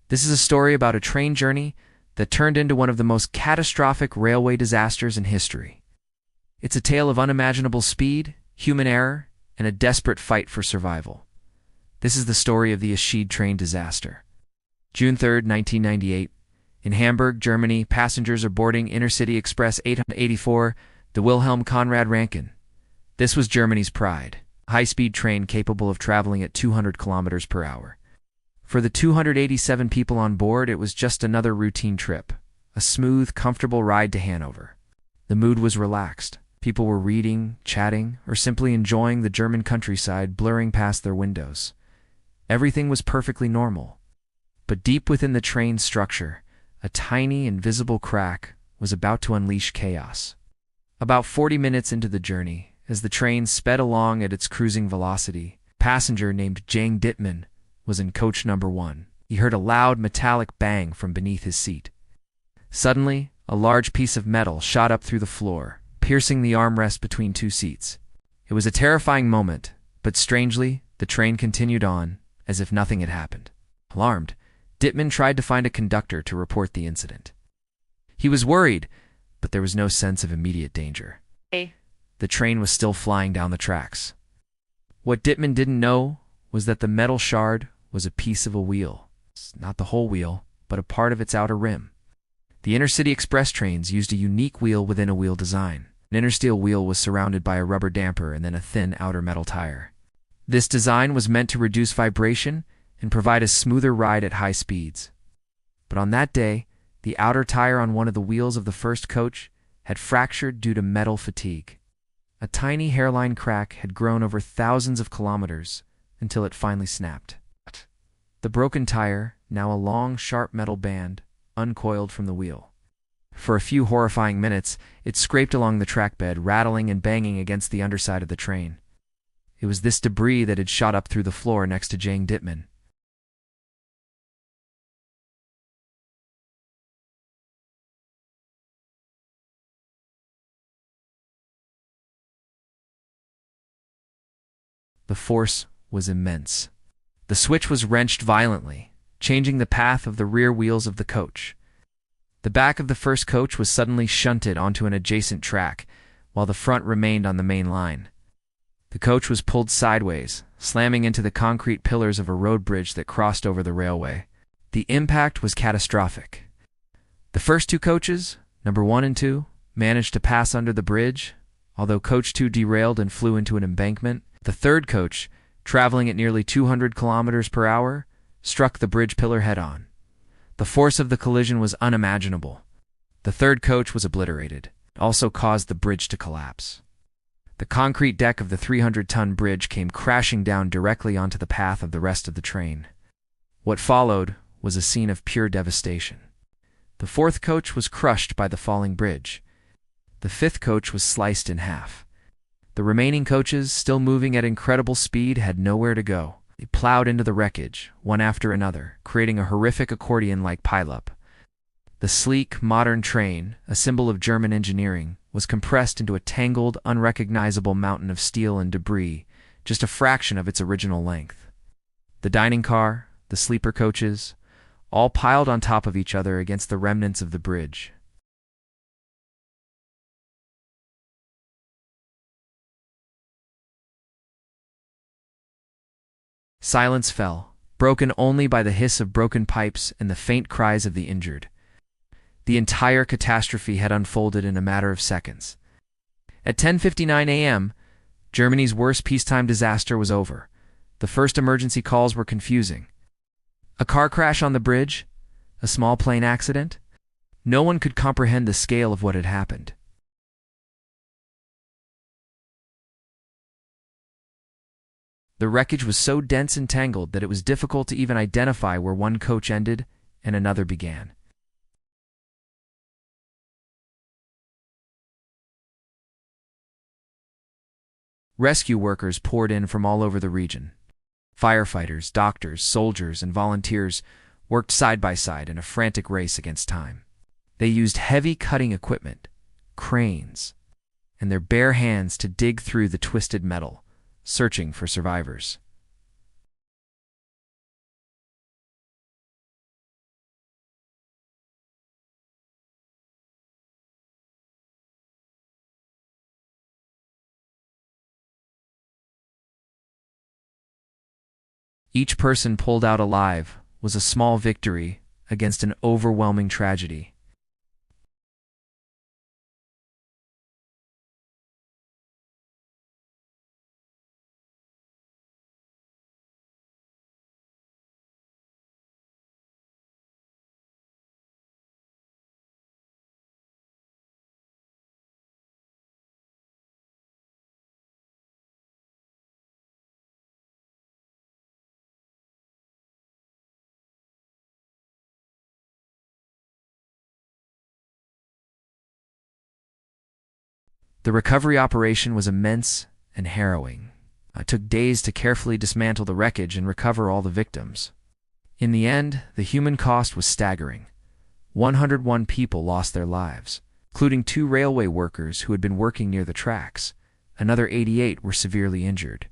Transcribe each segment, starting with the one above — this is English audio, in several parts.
This is a story about a train journey that turned into one of the most catastrophic railway disasters in history. It's a tale of unimaginable speed, human error, and a desperate fight for survival. This is the story of the Eschede train disaster. June 3, 1998. In Hamburg, Germany, passengers are boarding Intercity Express 884, the Wilhelm Conrad Rankin. This was Germany's pride, a high-speed train capable of traveling at 200 kilometers per hour. For the 287 people on board, it was just another routine trip, a smooth, comfortable ride to Hanover. The mood was relaxed. People were reading, chatting, or simply enjoying the German countryside blurring past their windows. Everything was perfectly normal. But deep within the train's structure, a tiny, invisible crack was about to unleash chaos. About 40 minutes into the journey, as the train sped along at its cruising velocity, a passenger named Jang Dittman was in coach number 1. He heard a loud metallic bang from beneath his seat. Suddenly, a large piece of metal shot up through the floor, piercing the armrest between two seats. It was a terrifying moment, but strangely, the train continued on, as if nothing had happened. Alarmed, Dittman tried to find a conductor to report the incident. He was worried, but there was no sense of immediate danger. The train was still flying down the tracks. What Dittman didn't know was that the metal shard was a piece of a wheel. Not the whole wheel, but a part of its outer rim. The Intercity Express trains used a unique wheel within a wheel design. An intersteel wheel was surrounded by a rubber damper and then a thin outer metal tire. This design was meant to reduce vibration and provide a smoother ride at high speeds. But on that day, the outer tire on one of the wheels of the first coach had fractured due to metal fatigue. A tiny hairline crack had grown over thousands of kilometers until it finally snapped. The broken tire, now a long, sharp metal band, uncoiled from the wheel. For a few horrifying minutes, it scraped along the trackbed, rattling and banging against the underside of the train. It was this debris that had shot up through the floor next to Jang Dittman. The force was immense. The switch was wrenched violently, changing the path of the rear wheels of the coach. The back of the first coach was suddenly shunted onto an adjacent track, while the front remained on the main line. The coach was pulled sideways, slamming into the concrete pillars of a road bridge that crossed over the railway. The impact was catastrophic. The first two coaches, number 1 and 2, managed to pass under the bridge, although coach 2 derailed and flew into an embankment. The third coach, traveling at nearly 200 kilometers per hour, struck the bridge pillar head-on. The force of the collision was unimaginable. The third coach was obliterated. It also caused the bridge to collapse. The concrete deck of the 300-ton bridge came crashing down directly onto the path of the rest of the train. What followed was a scene of pure devastation. The fourth coach was crushed by the falling bridge. The fifth coach was sliced in half. The remaining coaches, still moving at incredible speed, had nowhere to go. They plowed into the wreckage, one after another, creating a horrific accordion-like pileup. The sleek, modern train, a symbol of German engineering, was compressed into a tangled, unrecognizable mountain of steel and debris, just a fraction of its original length. The dining car, the sleeper coaches, all piled on top of each other against the remnants of the bridge. Silence fell, broken only by the hiss of broken pipes and the faint cries of the injured. The entire catastrophe had unfolded in a matter of seconds. At 10:59 a.m., Germany's worst peacetime disaster was over. The first emergency calls were confusing. A car crash on the bridge? A small plane accident? No one could comprehend the scale of what had happened. The wreckage was so dense and tangled that it was difficult to even identify where one coach ended and another began. Rescue workers poured in from all over the region. Firefighters, doctors, soldiers, and volunteers worked side by side in a frantic race against time. They used heavy cutting equipment, cranes, and their bare hands to dig through the twisted metal, searching for survivors. Each person pulled out alive was a small victory against an overwhelming tragedy. The recovery operation was immense and harrowing. It took days to carefully dismantle the wreckage and recover all the victims. In the end, the human cost was staggering. 101 people lost their lives, including 2 railway workers who had been working near the tracks. Another 88 were severely injured.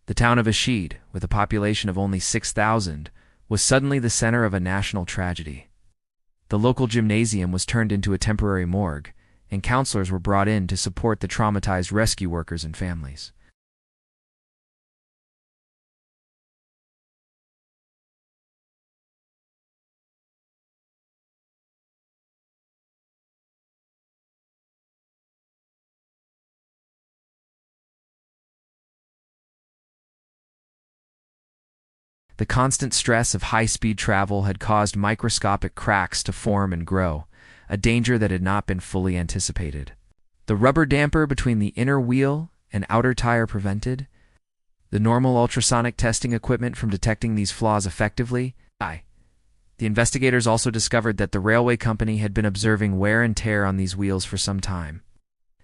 The town of Ashid, with a population of only 6,000, was suddenly the center of a national tragedy. The local gymnasium was turned into a temporary morgue, and counselors were brought in to support the traumatized rescue workers and families. The constant stress of high-speed travel had caused microscopic cracks to form and grow, a danger that had not been fully anticipated. The rubber damper between the inner wheel and outer tire prevented the normal ultrasonic testing equipment from detecting these flaws effectively. The investigators also discovered that the railway company had been observing wear and tear on these wheels for some time.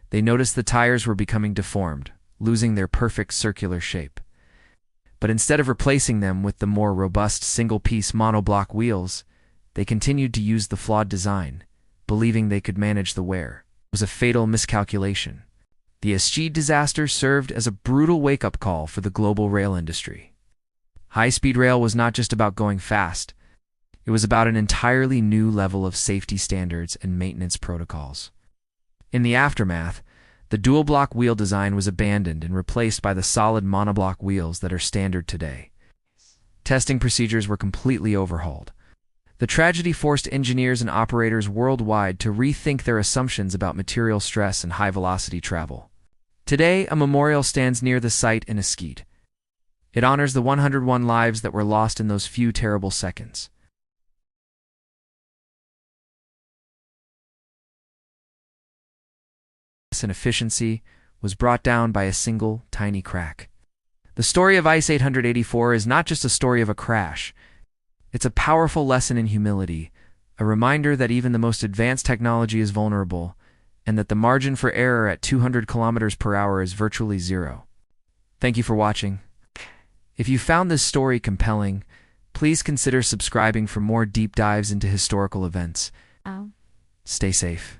They noticed the tires were becoming deformed, losing their perfect circular shape. But instead of replacing them with the more robust single-piece monoblock wheels, they continued to use the flawed design, believing they could manage the wear. It was a fatal miscalculation. The Eschede disaster served as a brutal wake-up call for the global rail industry. High-speed rail was not just about going fast. It was about an entirely new level of safety standards and maintenance protocols. In the aftermath, the dual-block wheel design was abandoned and replaced by the solid monoblock wheels that are standard today. Testing procedures were completely overhauled. The tragedy forced engineers and operators worldwide to rethink their assumptions about material stress and high-velocity travel. Today, a memorial stands near the site in Eschede. It honors the 101 lives that were lost in those few terrible seconds. And efficiency was brought down by a single tiny crack. The story of ICE 884 is not just a story of a crash. It's a powerful lesson in humility, a reminder that even the most advanced technology is vulnerable, and that the margin for error at 200 kilometers per hour is virtually zero. Thank you for watching. If you found this story compelling, please consider subscribing for more deep dives into historical events. Stay safe.